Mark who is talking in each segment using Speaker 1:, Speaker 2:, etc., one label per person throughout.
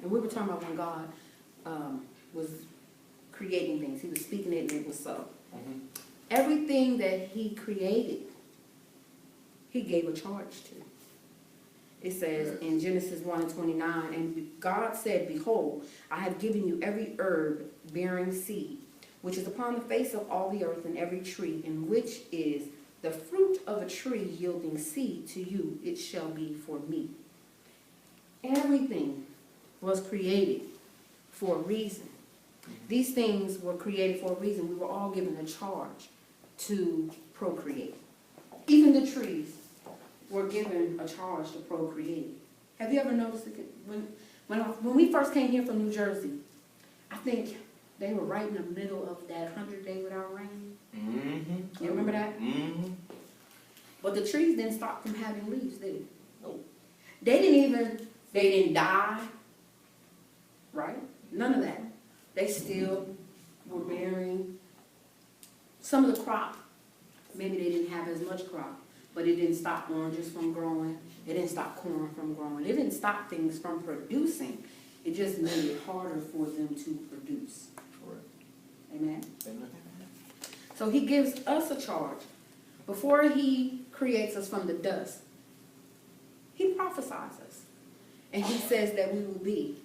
Speaker 1: And we were talking about when God was creating things. He was speaking it and it was so.
Speaker 2: Mm-hmm.
Speaker 1: Everything that he created, he gave a charge to. It says in Genesis 1:29, and God said, behold, I have given you every herb bearing seed, which is upon the face of all the earth, and every tree, in which is the fruit of a tree yielding seed to you, it shall be for meat. Everything was created for a reason. These things were created for a reason. We were all given a charge to procreate. Even the trees were given a charge to procreate. Have you ever noticed it? When we first came here from New Jersey, I think they were right in the middle of that 100-day without rain.
Speaker 2: Mm-hmm.
Speaker 1: You remember that?
Speaker 2: Mm-hmm.
Speaker 1: But the trees didn't stop from having leaves, did they?
Speaker 2: No.
Speaker 1: They didn't die, right? None of that. They still were bearing some of the crop. Maybe they didn't have as much crop, but it didn't stop oranges from growing. It didn't stop corn from growing. It didn't stop things from producing. It just made it harder for them to produce.
Speaker 2: Correct.
Speaker 1: Amen?
Speaker 2: Amen.
Speaker 1: So he gives us a charge. Before he creates us from the dust, he prophesies us. And he says that we will be.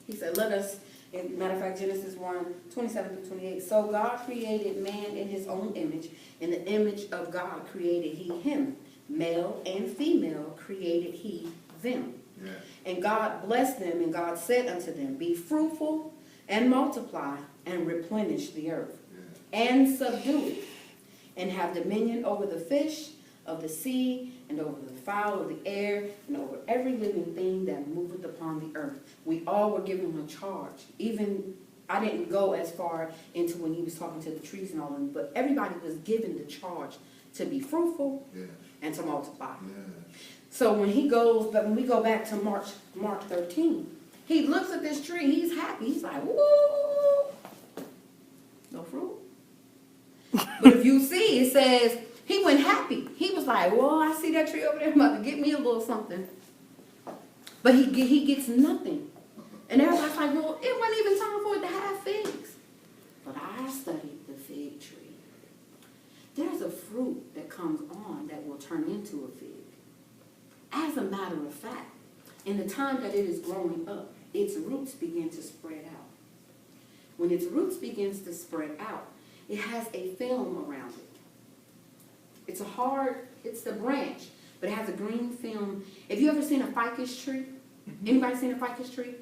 Speaker 1: He said, let us, matter of fact, Genesis 1:27-28. So God created man in his own image. In the image of God created he him. Male and female created he them.
Speaker 2: Yeah.
Speaker 1: And God blessed them, and God said unto them, be fruitful and multiply and replenish the earth.
Speaker 2: Yeah.
Speaker 1: And subdue it, and have dominion over the fish of the sea, and over the fowl of the air, and over every living thing that moveth upon the earth. We all were given a charge. Even, I didn't go as far into when he was talking to the trees and all of them, but everybody was given the charge to be fruitful and to multiply. So when we go back to Mark 13, he looks at this tree, he's happy, he's like, woo, no fruit. But if you see, it says, he went happy. He was like, well, I see that tree over there, I'm about to get me a little something. But he gets nothing. And everybody's like, well, it wasn't even time for it to have figs. But I studied the fig tree. There's a fruit that comes on that will turn into a fig. As a matter of fact, in the time that it is growing up, its roots begin to spread out. When its roots begins to spread out, it has a film around it. It's the branch, but it has a green film. Have you ever seen a ficus tree? Anybody seen a ficus tree?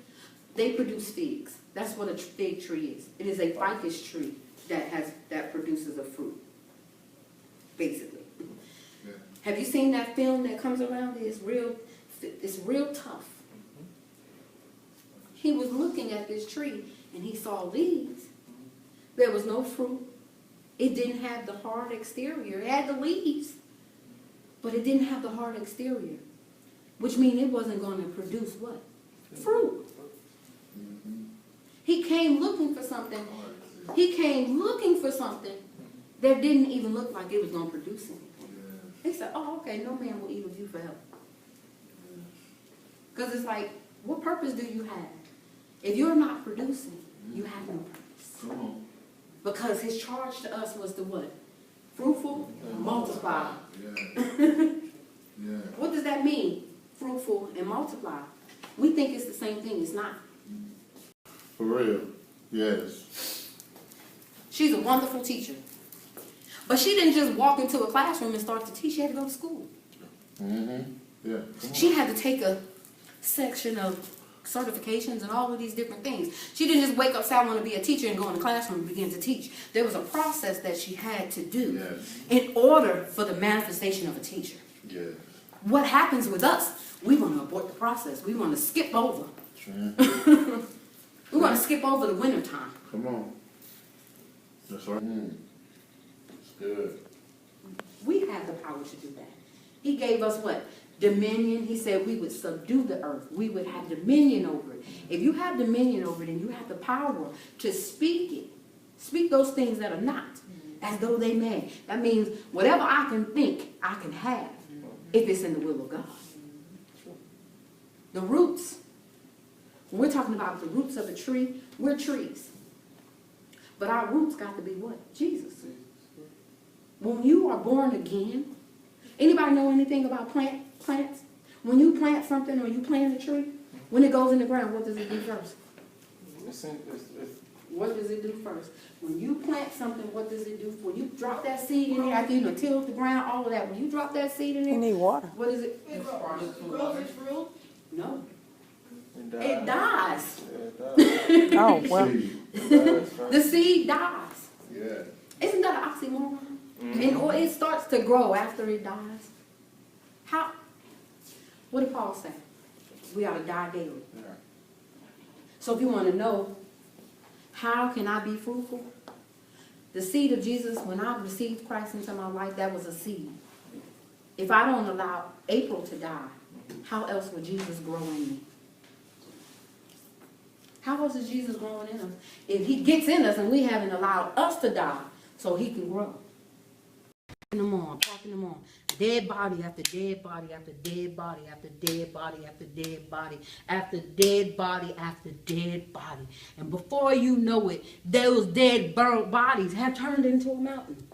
Speaker 1: They produce figs. That's what a fig tree is. It is a ficus tree that produces a fruit, basically.
Speaker 2: Yeah.
Speaker 1: Have you seen that film that comes around it? It's real tough. He was looking at this tree and he saw leaves. There was no fruit. It didn't have the hard exterior. It had the leaves, but it didn't have the hard exterior, which means it wasn't going to produce what? Fruit. He came looking for something. He came looking for something that didn't even look like it was going to produce anything. He said, oh, okay, no man will eat of you forever. Because it's like, what purpose do you have? If you're not producing, you have no purpose.
Speaker 2: Come on.
Speaker 1: Because his charge to us was to what? Fruitful, multiply.
Speaker 2: Yeah.
Speaker 1: What does that mean? Fruitful and multiply. We think it's the same thing. It's not.
Speaker 2: For real. Yes.
Speaker 1: She's a wonderful teacher. But she didn't just walk into a classroom and start to teach. She had to go to school.
Speaker 2: Mm-hmm. Yeah.
Speaker 1: She had to take a section of certifications and all of these different things. She didn't just wake up, say, I want to be a teacher, and go in the classroom and begin to teach. There was a process that she had to do in order for the manifestation of a teacher.
Speaker 2: Yes.
Speaker 1: What happens with us? We want to abort the process. We want to skip over. We want to skip over the winter time.
Speaker 2: Come on. That's right. It's good.
Speaker 1: We have the power to do that. He gave us what? Dominion. He said we would subdue the earth. We would have dominion over it. If you have dominion over it and you have the power to speak it, speak those things that are not as though they may. That means whatever I can think, I can have if it's in the will of God. The roots When we're talking about the roots of a tree, we're trees. But our roots got to be what? Jesus. When you are born again, anybody know anything about plants? When you plant something or you plant a tree, when it goes in the ground, what does it do first? What does it do first? When you plant something, what does it do? When you drop that seed in there, after you tilled the ground, all of that, when you drop that seed in there,
Speaker 3: You need water.
Speaker 1: what is it? It grows its fruit? No. It dies.
Speaker 3: Oh, well.
Speaker 1: The seed dies.
Speaker 2: Yeah.
Speaker 1: Isn't that an oxymoron? And or it starts to grow after it dies. How? What did Paul say? We ought to die daily.
Speaker 2: Yeah.
Speaker 1: So if you want to know, how can I be fruitful? The seed of Jesus, when I received Christ into my life, that was a seed. If I don't allow April to die, how else would Jesus grow in me? How else is Jesus growing in us? If he gets in us and we haven't allowed us to die so he can grow. Packing them on. Dead body after dead body after dead body after dead body after dead body after dead body after dead body. And before you know it, those dead burnt bodies have turned into a mountain.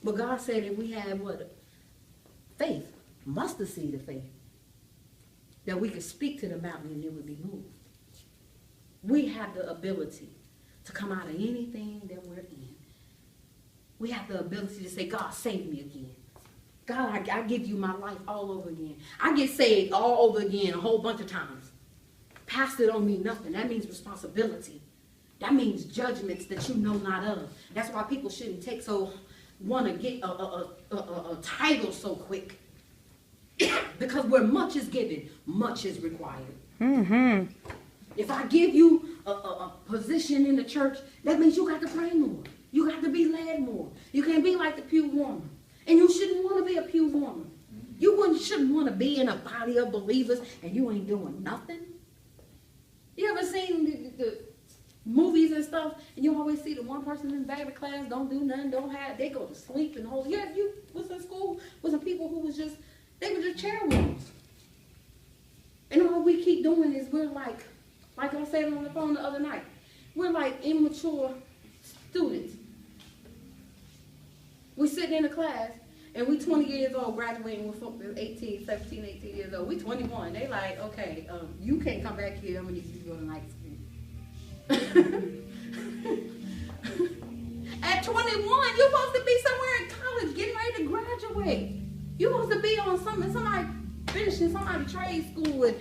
Speaker 1: But God said if we had what? Faith, mustard seed of faith, that we could speak to the mountain and it would be moved. We have the ability to come out of anything that we're in. We have the ability to say, God, save me again. God, I give you my life all over again. I get saved all over again a whole bunch of times. Pastor don't mean nothing. That means responsibility. That means judgments that you know not of. That's why people shouldn't want to get a title so quick. Because where much is given, much is required.
Speaker 3: Mm-hmm.
Speaker 1: If I give you a position in the church, that means you got to pray more. You got to be led more. You can't be like the pew warmer. And you shouldn't want to be a pew warmer. You shouldn't want to be in a body of believers and you ain't doing nothing. You ever seen the movies and stuff, and you always see the one person in Bible class don't do nothing, they go to sleep and hold. Yeah, if you was in school with some people who they were just chairwomen. And all we keep doing is we're like I said on the phone the other night, we're like immature students. We sitting in a class, and we 20 years old, graduating with 17, 18 years old. We 21. They like, okay, you can't come back here. I'm going to need you to go to night school. At 21, you're supposed to be somewhere in college, getting ready to graduate. You're supposed to be on somebody finishing somebody's trade school,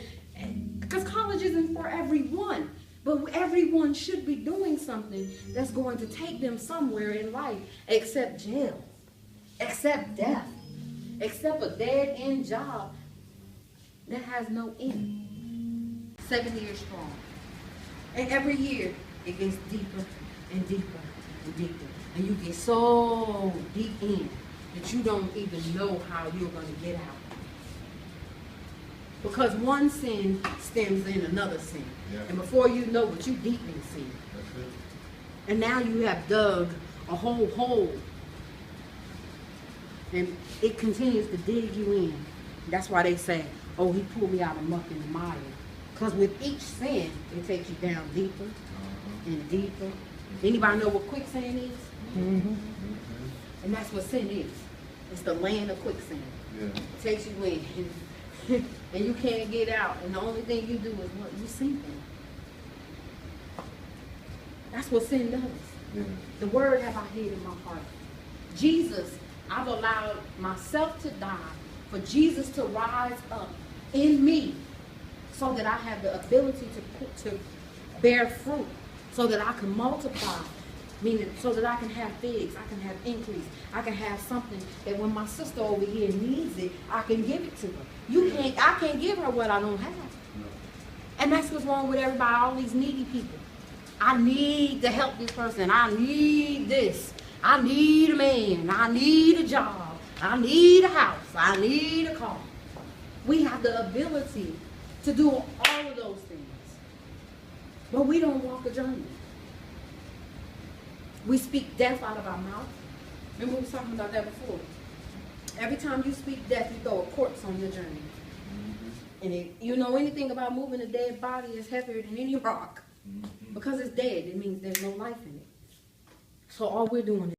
Speaker 1: because college isn't for everyone. But everyone should be doing something that's going to take them somewhere in life, except jail, except death, except a dead-end job that has no end. 7 years strong. And every year, it gets deeper and deeper and deeper. And you get so deep in that you don't even know how you're going to get out. Because one sin stems in another sin. Yeah. And before you know it, you deep in sin.
Speaker 2: That's it.
Speaker 1: And now you have dug a whole hole. And it continues to dig you in. That's why they say, oh, he pulled me out of muck and mire. Because with each sin, it takes you down deeper and deeper. Anybody know what quicksand is?
Speaker 3: Mm-hmm.
Speaker 1: And that's what sin is. It's the land of quicksand.
Speaker 2: Yeah.
Speaker 1: It takes you in. And you can't get out. And the only thing you do is what? You sink in. That's what sin does.
Speaker 2: Yeah.
Speaker 1: The word have I hid in my heart. Jesus, I've allowed myself to die for Jesus to rise up in me so that I have the ability to bear fruit, so that I can multiply, meaning so that I can have figs, I can have increase, I can have something that when my sister over here needs it, I can give it to her. I can't give her what I don't have.
Speaker 2: No.
Speaker 1: And that's what's wrong with everybody, all these needy people. I need to help this person. I need this. I need a man. I need a job. I need a house. I need a car. We have the ability to do all of those things. But we don't walk a journey. We speak death out of our mouth. Remember we were talking about that before. Every time you speak death, you throw a corpse on your journey. And if you know anything about moving a dead body, it's heavier than any rock. Because it's dead, it means there's no life in it. So all we're doing is